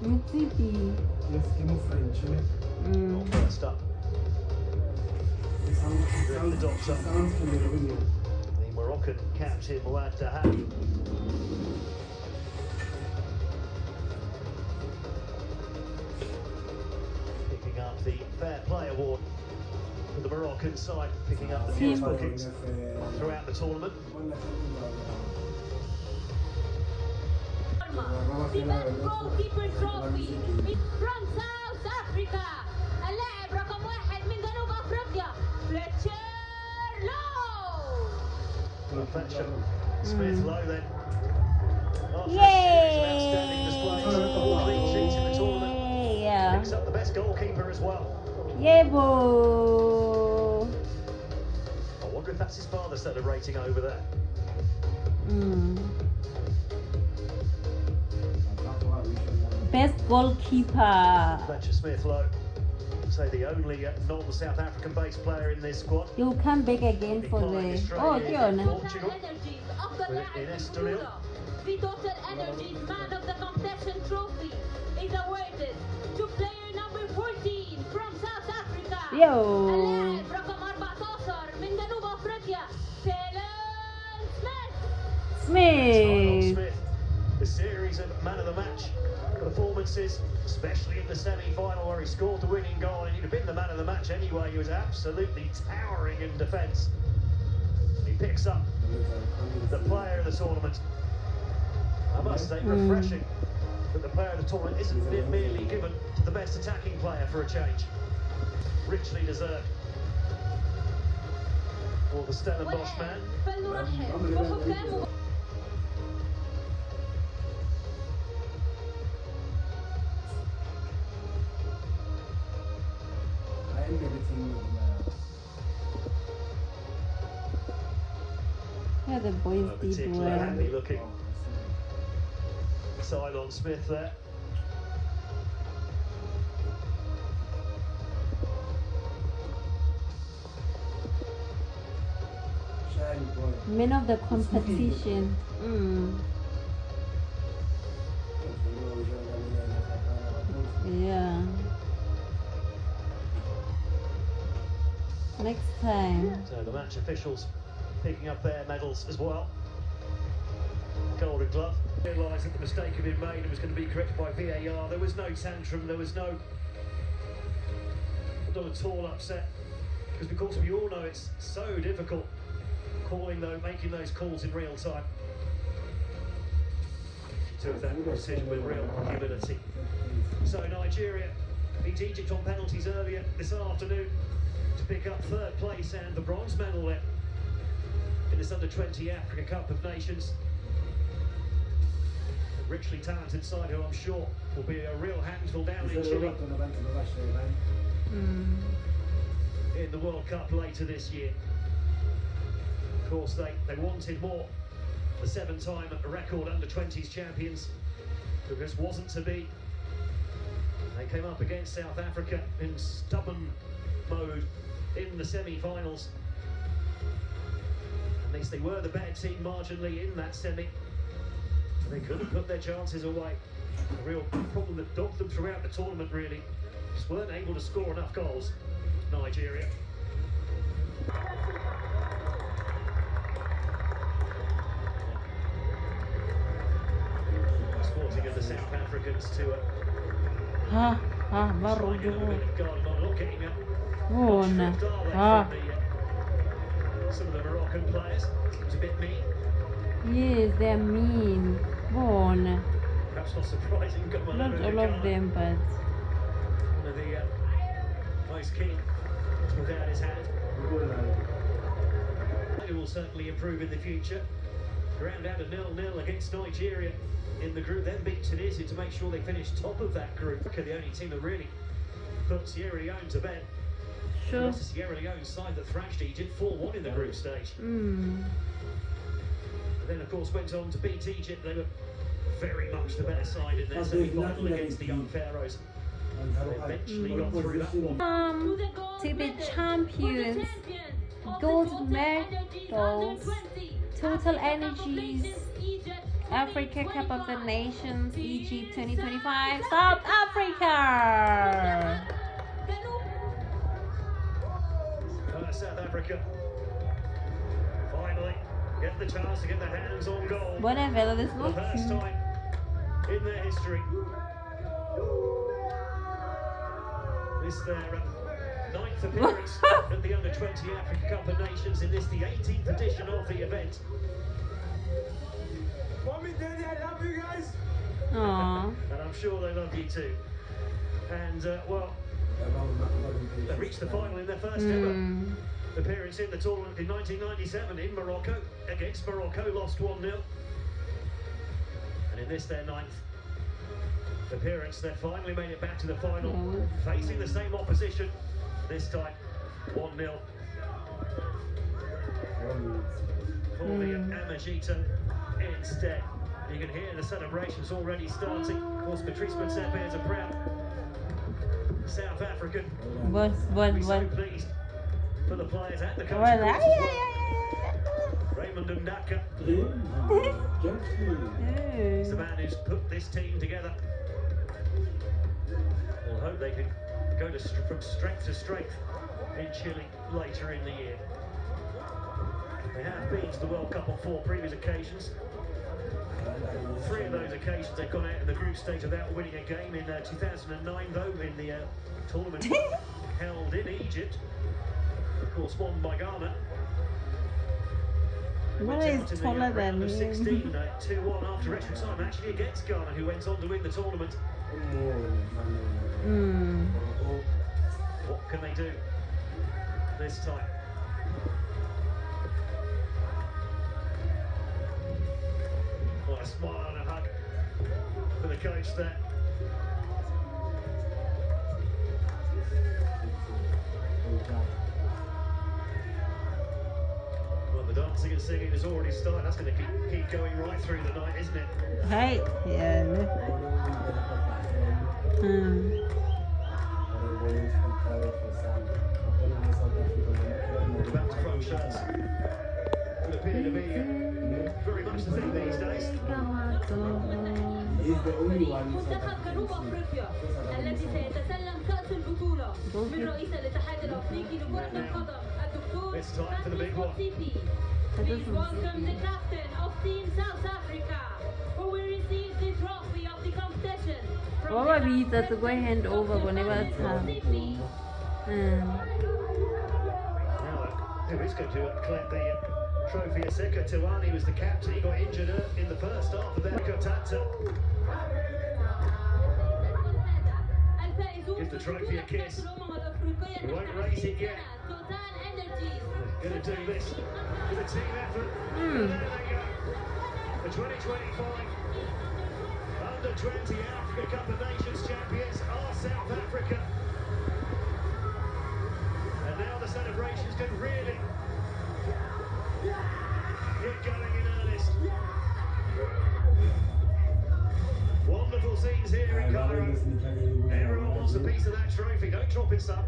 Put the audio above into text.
Mutsipi. Yes, game of French. First up. The doctor. The Moroccan captain Mouad Dahabi. Picking up the Fair Play Award for the Moroccan side, picking up the fewest bookings throughout the tournament. The best goalkeeper trophy from South Africa. اللاعب رقم 1 من جنوب أفريقيا فليتشر لو. Fletcher Smith Lowe then. After Yay! a series of outstanding displays, all clean sheets in the tournament. Yeah. Picks up the best goalkeeper as well. Yeah, boo. I wonder if that's his father celebrating over there. Best goalkeeper. Fletcher Smith Lowe, say the only non-South African based player in this squad. You'll come back again for the. Oh, Kiona. Portugal. Energies of the With لاعب Ines البطولة. The Total Energies Man of the Competition Trophy is awarded to player number 14 from South Africa. Yo. اللاعب رقم 14 من جنوب أفريقيا تيلون سميث. Smith. Smith, the series of man of the match performances, especially in the semi-final where he scored the winning goal, and he'd have been the man of the match anyway. He was absolutely towering in defence. He picks up the player of the tournament. I must say, refreshing that the player of the tournament isn't merely given to the best attacking player for a change. Richly deserved for the Stellenbosch man. فلنرحب بحكام Yeah, the boys did Particularly well. happy looking. Cylon Smith there. Men of the competition. Yeah. Next time. So the match officials picking up their medals as well. Golden glove. Realised that the mistake had been made and was going to be corrected by VAR. There was no tantrum, there was not at all upset. Because of course we all know it's so difficult making those calls in real time. She took that decision with real humility. So Nigeria beat Egypt on penalties earlier this afternoon to pick up third place and the bronze medal there in this under-20 Africa Cup of Nations. A richly talented side who I'm sure will be a real handful down in Chile in the World Cup later this year. Of course, they wanted more. The 7-time record under-20s champions, who just wasn't to be. They came up against South Africa in stubborn mode in the semi-finals. At least they were the better team marginally in that semi. They couldn't put their chances away. A real problem that dogged them throughout the tournament, really. Just weren't able to score enough goals, Nigeria. Sporting of the South Africans to baru not getting up. Bona. Some of the Moroccan players. It was a bit mean. Yes, they're mean. Bona. Perhaps not surprising. Not all of them, but One of the most keen to put out his hand. He will certainly improve in the future. Ground out a 0-0 against Nigeria in the group, then beat Tunisia to make sure they finish top of that group. The only team that really put Sierra Leone to bed. sure. That's the Sierra Leone side that thrashed Egypt 4-1 in the group stage. And then, of course, went on to beat Egypt. They were very much the better side in their semi-final against the young Pharaohs. They eventually got through that one. To be champions, gold medals, total energies Africa Cup of the Nations, Egypt 2025, South Africa. South Africa finally get the chance to get their hands on goal. Buona vela this For the first time in their history. This their ninth appearance at the under-20 Africa Cup of Nations in this, the 18th edition of the event. Mommy, Daddy, I love you guys. Aww. And I'm sure they love you too. And well, they reached the final in their first ever appearance in the tournament in 1997 in Morocco against Morocco, lost 1-0. And in this, their ninth appearance, they finally made it back to the final, facing the same opposition, this time 1-0. Calling it Amajita instead. You can hear the celebrations already starting. Of course, Patrice Motsepe is a proud South African. What? So pleased for the players at the coach. Raymond Ndaka is the man who's put this team together. We'll hope they can go from strength to strength in Chile later in the year. They have been to the World Cup on 4 previous occasions. 3 of those occasions they've gone out in the group stage without winning a game. In 2009, though, in the tournament held in Egypt, of course, won by Ghana. What is taller than me? 16, you? 2-1 after extra time, actually against Ghana, who went on to win the tournament. What can they do this time? Well, a smile and a hug for the coach there. Well, the dancing and singing has already started. That's going to keep going right through the night, isn't it? Right, yeah. The back to front shirts would appear to be very much the thing these days. He's the only one. منتخب جنوب افريقيا الذي سيتسلم كأس البطولة من رئيس الاتحاد الافريقي لكرة القدم الدكتور متسيبي. Please welcome the captain of Team South Africa, who will receive the trophy of the competition. What would be that to go hand over whenever it's time? Now, who is going to collect the trophy? Aseka Tiwani was the captain. He got injured in the first half of their Kotata. Give the trophy a kiss. He won't raise it yet. Going to do this with a team effort. And there they go. The 2025 under-20 Africa Cup of Nations champions are South Africa. And now the celebrations can really get going in earnest. Wonderful scenes here in Cairo. Everyone wants a piece of that trophy. Don't drop it, son.